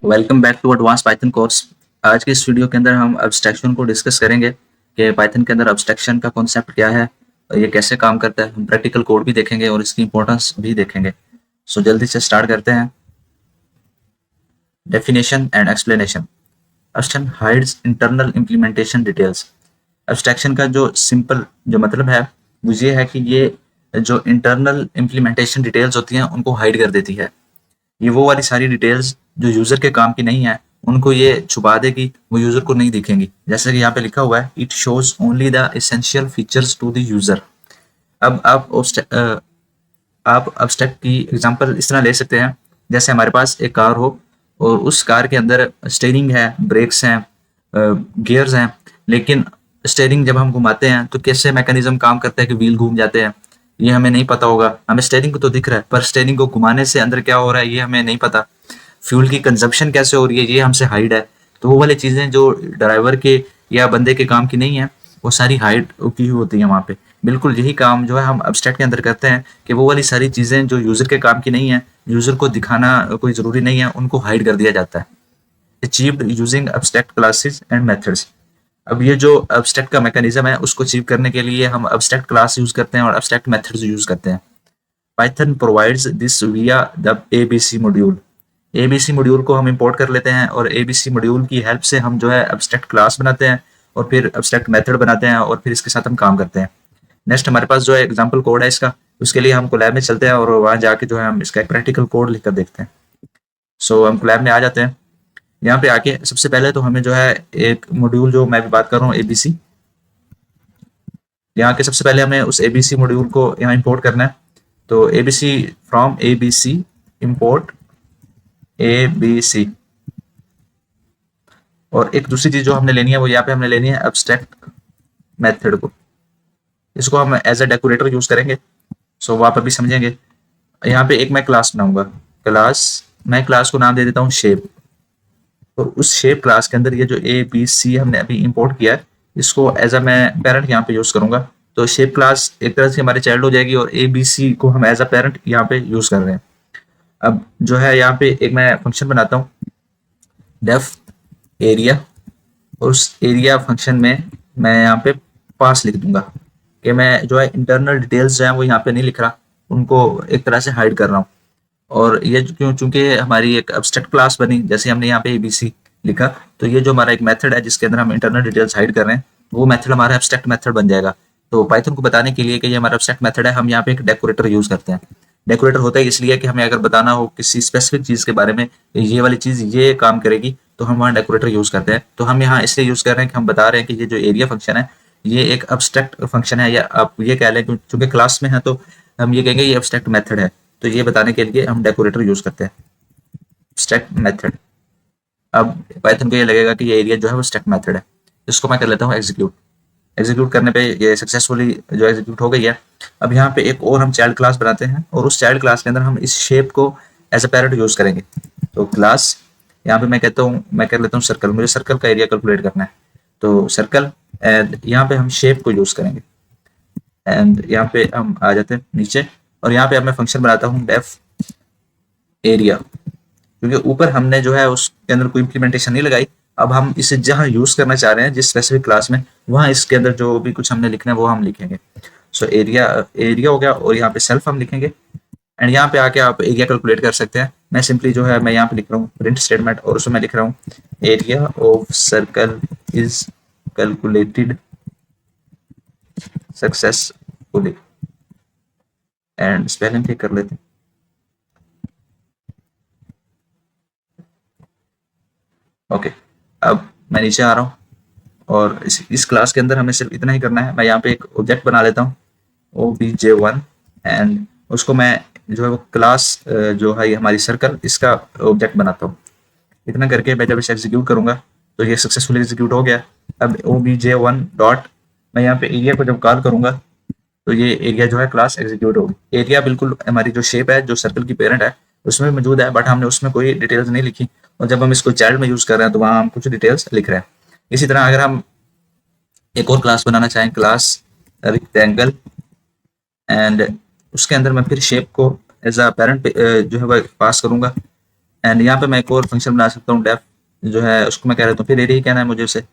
Welcome back to advance python course. आज के इस वीडियो के अंदर हम अब्स्ट्रैक्शन को डिस्कस करेंगे कि पाइथन के अंदर अब्स्ट्रैक्शन का कॉन्सेप्ट क्या है और ये कैसे काम करता है। हम प्रैक्टिकल कोड भी देखेंगे और इसकी इंपॉर्टेंस भी देखेंगे। सो जल्दी से स्टार्ट करते हैं। Definition and explanation. Abstraction hides internal implementation details. Abstraction का जो सिंपल जो मतलब है वो ये है कि ये जो इंटरनल इम्प्लीमेंटेशन डिटेल्स होती हैं उनको हाइड कर देती है। ये वो वाली सारी डिटेल्स जो यूजर के काम की नहीं है उनको ये छुपा देगी, वो यूजर को नहीं दिखेंगी। जैसे कि यहाँ पे लिखा हुआ है, it shows only the essential features to the user. अब आप अब्स्ट्रैक्ट की एग्जांपल इस तरह ले सकते हैं, जैसे हमारे पास एक कार हो और उस कार के अंदर स्टीयरिंग है, ब्रेक्स हैं, गियर्स हैं, लेकिन स्टीयरिंग जब हम घुमाते हैं तो कैसे मैकेनिज्म काम करता है कि व्हील घूम जाते हैं, ये हमें नहीं पता होगा। हमें स्टीयरिंग को तो दिख रहा है पर स्टीयरिंग को घुमाने से अंदर क्या हो रहा है ये हमें नहीं पता। फ्यूल की कंजप्शन कैसे हो रही है ये हमसे हाइड है। तो वो वाली चीजें जो ड्राइवर के या बंदे के काम की नहीं है वो सारी हाइड की हुई होती है वहाँ पे। बिल्कुल यही काम जो है हम अब्स्ट्रैक्ट के अंदर करते हैं कि वो वाली सारी चीजें जो यूजर के काम की नहीं है, यूजर को दिखाना कोई जरूरी नहीं है, उनको हाइड कर दिया जाता है। Achieved using abstract classes and methods. अब ये जो अब्स्ट्रैक्ट का मैकेनिज्म है उसको अचीव करने के लिए हम अब्स्ट्रैक्ट क्लास यूज करते हैं और अब्स्ट्रैक्ट मेथड्स यूज करते हैं। पाइथन प्रोवाइड्स दिस विया the ABC module. ABC module को हम इंपोर्ट कर लेते हैं और एबीसी मॉड्यूल की हेल्प से हम जो है अब्स्ट्रैक्ट क्लास बनाते हैं और फिर अब्स्ट्रैक्ट मेथड बनाते हैं और फिर इसके साथ हम काम करते हैं। नेक्स्ट हमारे पास जो है एग्जाम्पल कोड है इसका, उसके लिए हम कोलैब में चलते हैं और वहाँ जाके जो है हम इसका एक प्रैक्टिकल कोड लिख कर देखते हैं। सो हम कोलैब में आ जाते हैं। यहाँ पे आके सबसे पहले तो हमें जो है एक मॉड्यूल जो मैं भी बात कर रहा हूँ एबीसी, यहाँ के सबसे पहले हमें उस एबीसी मॉड्यूल को यहाँ इंपोर्ट करना है। तो ABC from ABC import ABC. और एक दूसरी चीज जो हमने लेनी है वो यहाँ पे हमने लेनी है एब्स्ट्रैक्ट मेथड को। इसको हम एज अ डेकोरेटर यूज करेंगे, सो वहां पर भी समझेंगे। यहाँ पे एक मैं क्लास बनाऊंगा, मैं क्लास को नाम दे देता हूँ शेप। और उस शेप क्लास के अंदर ये जो ए बी सी हमने अभी इंपोर्ट किया है इसको एज अ मैं पेरेंट यहाँ पे यूज करूंगा। तो शेप क्लास एक तरह से हमारे चाइल्ड हो जाएगी और ए बी सी को हम एज अ पेरेंट यहाँ पे यूज कर रहे हैं। अब जो है यहाँ पे एक मैं फंक्शन बनाता हूँ डेफ एरिया, और उस एरिया फंक्शन में मैं यहाँ पे पास लिख दूंगा कि मैं जो है इंटरनल डिटेल्स जो है वो यहाँ पे नहीं लिख रहा, उनको एक तरह से हाइड कर रहा हूँ। और ये क्यों, चूंकि हमारी एक एब्स्ट्रैक्ट क्लास बनी, जैसे हमने यहाँ पे एबीसी लिखा, तो ये जो हमारा एक मेथड है जिसके अंदर हम इंटरनल डिटेल्स हाइड कर रहे हैं वो मेथड हमारा एब्स्ट्रैक्ट मेथड बन जाएगा। तो पाइथन को बताने के लिए कि ये हमारा एब्स्ट्रैक्ट मेथड है हम यहाँ पे एक डेकोरेटर यूज करते हैं। डेकोरेटर होता है इसलिए कि हमें अगर बताना हो किसी स्पेसिफिक चीज के बारे में, ये वाली चीज ये काम करेगी, तो हम वहाँ डेकोरेटर यूज करते हैं। तो हम यहाँ इसलिए यूज कर रहे हैं कि हम बता रहे हैं कि ये जो एरिया फंक्शन है ये एक अब्स्ट्रैक्ट फंक्शन है, या आप ये कह लें चूंकि क्लास में है तो हम ये कहेंगे ये अब्स्ट्रैक्ट मेथड है। तो ये बताने के लिए हम डेकोरेटर यूज करते हैं स्टैक मेथड। अब पाइथन को ये लगेगा कि ये एरिया जो है वो स्टैक मेथड है। इसको मैं कर लेता हूँ एग्जीक्यूट। एग्जीक्यूट करने पे ये सक्सेसफुली जो एग्जीक्यूट हो गई है। अब यहाँ पे एक और हम चाइल्ड क्लास बनाते हैं और उस चाइल्ड क्लास के अंदर हम इस शेप को एज अ पैरेंट यूज करेंगे। तो क्लास यहाँ पे मैं कहता हूँ, मैं कर लेता हूँ सर्कल, मुझे सर्कल का एरिया कैलकुलेट करना है। तो सर्कल एंड यहाँ पे हम शेप को यूज करेंगे एंड यहाँ पे हम आ जाते हैं नीचे और यहाँ पे अब मैं फंक्शन बनाता हूँ डेफ एरिया, क्योंकि ऊपर हमने जो है उसके अंदर कोई इंप्लीमेंटेशन नहीं लगाई। अब हम इसे जहां यूज करना चाह रहे हैं जिस स्पेसिफिक क्लास में, वहां इसके अंदर जो भी कुछ हमने लिखना है वो हम लिखेंगे। सो एरिया एरिया हो गया और यहाँ पे सेल्फ हम लिखेंगे एंड यहाँ पे आके आप एरिया कैलकुलेट कर सकते हैं। मैं सिंपली जो है मैं यहाँ पे लिख रहा हूँ प्रिंट स्टेटमेंट और उसमें मैं लिख रहा हूँ area of circle is calculated successfully and spelling ठीक कर लेते हैं। ओके, अब मैं नीचे आ रहा हूँ और इस क्लास के अंदर हमें सिर्फ इतना ही करना है। मैं यहाँ पे एक ऑब्जेक्ट बना लेता हूँ obj1 एंड उसको मैं जो है वो क्लास जो है ये हमारी सर्कल इसका ऑब्जेक्ट बनाता हूँ। इतना करके मैं जब इसे एग्जीक्यूट करूंगा तो ये सक्सेसफुली एग्जीक्यूट हो गया। अब obj1 डॉट मैं यहाँ पे एरिया को जब कॉल करूंगा तो ये एरिया जो है क्लास एग्जीक्यूट होगी। एरिया बिल्कुल हमारी जो शेप है जो सर्कल की पेरेंट है उसमें मौजूद है, बट हमने उसमें कोई डिटेल्स नहीं लिखी और जब हम इसको चाइल्ड में यूज कर रहे हैं तो वहाँ हम कुछ डिटेल्स लिख रहे हैं। इसी तरह अगर हम एक और क्लास बनाना चाहें, क्लास रेक्टेंगल, एंड उसके अंदर मैं फिर शेप को एज अ पेरेंट जो है वह पास करूंगा एंड यहाँ पे मैं एक और फंक्शन बना सकता हूँ, डेफ जो है उसको मैं कह रहा हूँ, फिर एरिया ही कहना है मुझे उसे,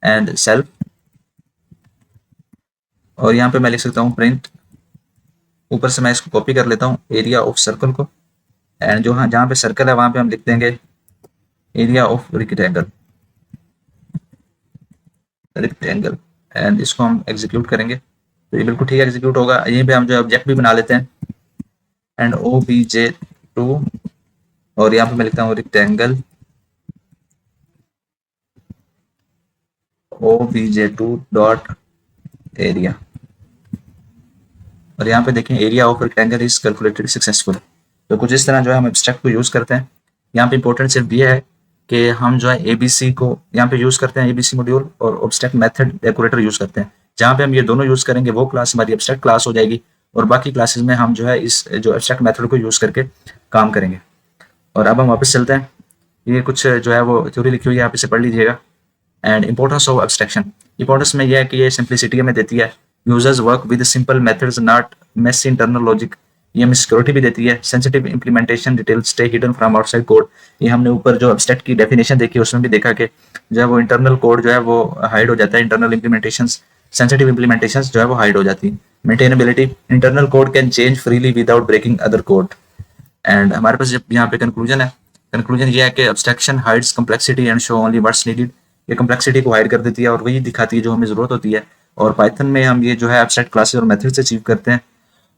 एंड सेल्फ, और यहाँ पे मैं लिख सकता हूँ प्रिंट, ऊपर से मैं इसको कॉपी कर लेता हूँ एरिया ऑफ सर्कल को, एंड जो हाँ जहाँ पे सर्कल है वहाँ पे हम लिख देंगे area of rectangle, rectangle, and इसको हम एग्जीक्यूट करेंगे तो ये बिल्कुल ठीक एग्जीक्यूट होगा। यहीं पे हम जो ऑब्जेक्ट भी बना लेते हैं, एंड obj2, और यहाँ पे मैं लिखता हूँ रेक्टेंगल obj2 डॉट एरिया, और यहाँ पे देखें area of rectangle is calculated successful. तो कुछ इस तरह जो है हम एब्स्ट्रैक्ट को यूज़ करते हैं। यहाँ पे इंपॉर्टेंट सिर्फ ये है कि हम जो है एबीसी को यहाँ पे यूज़ करते हैं, एबीसी मॉड्यूल और ऑब्स्ट्रैक्ट मेथड डेकोरेटर यूज़ करते हैं। जहाँ पे हम ये दोनों यूज़ करेंगे वो क्लास हमारी एब्स्ट्रैक्ट क्लास हो जाएगी, और बाकी क्लासेस में हम जो है इस जो एब्स्ट्रैक्ट मेथड को यूज़ करके काम करेंगे। और अब हम वापस चलते हैं, ये कुछ जो है वो थ्योरी लिखी हुई है, आप इसे पढ़ लीजिएगा। And importance of abstraction, importance में यह है कि ये सिंप्लिसिटी हमें देती है, users work with simple methods not messy internal logic, ये हमें सिक्योरिटी भी देती है, sensitive implementation details stay hidden from outside code. ये हमने ऊपर जो एब्स्ट्रैक्ट की डेफिनेशन देखी उसमें भी देखा कि जो है वो इंटरनल कोड जो है वो हाइड हो जाता है, इंटरनल इंप्लीमेंटेशन, सेंसिटिव इंप्लीमेंटेशन जो है वो हाइड हो जाती है। Maintainability, internal code can change freely without breaking other code. And हमारे पास जब यहाँ पे कंक्लूजन है, कंक्लूजन ये है कि abstraction hides complexity and show only what's needed, ये कम्प्लेक्सिटी को हाइड कर देती है और वही दिखाती है जो हमें ज़रूरत होती है। और पाइथन में हम ये जो है एब्स्ट्रैक्ट क्लासेस और मेथड से अचीव करते हैं।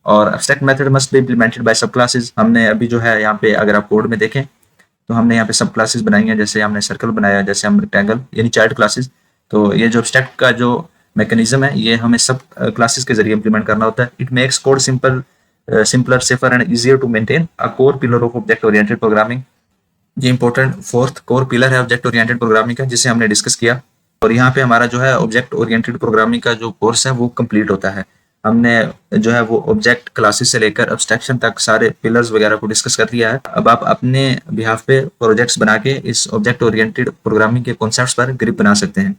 और abstract method must be implemented by सब क्लासेस, हमने अभी जो है यहाँ पे अगर आप कोड में देखें तो हमने यहाँ पे सब क्लासेस बनाई हैं, जैसे हमने सर्कल बनाया, जैसे हम रेक्टेंगल यानी चाइल्ड क्लासेस। तो ये जो एब्स्ट्रैक्ट का जो मैकेनिज्म है ये हमें सब क्लासेस के जरिए इंप्लीमेंट करना होता है। It makes code simple, simpler, safer and easier to maintain, a core pillar of object oriented programming। ये इंपॉर्टेंट फोर्थ कोर पिलर है ऑब्जेक्ट ओरिएंटेड प्रोग्रामिंग का, जिसे हमने डिस्कस किया। और यहाँ पे हमारा जो है ऑब्जेक्ट ओरिएंटेड प्रोग्रामिंग का जो कोर्स है वो कंप्लीट होता है। हमने जो है वो ऑब्जेक्ट क्लासेस से लेकर एब्स्ट्रैक्शन तक सारे पिलर्स वगैरह को डिस्कस कर लिया है। अब आप अपने बिहाफ पे प्रोजेक्ट्स बना के इस ऑब्जेक्ट ओरिएंटेड प्रोग्रामिंग के कॉन्सेप्ट्स पर ग्रिप बना सकते हैं।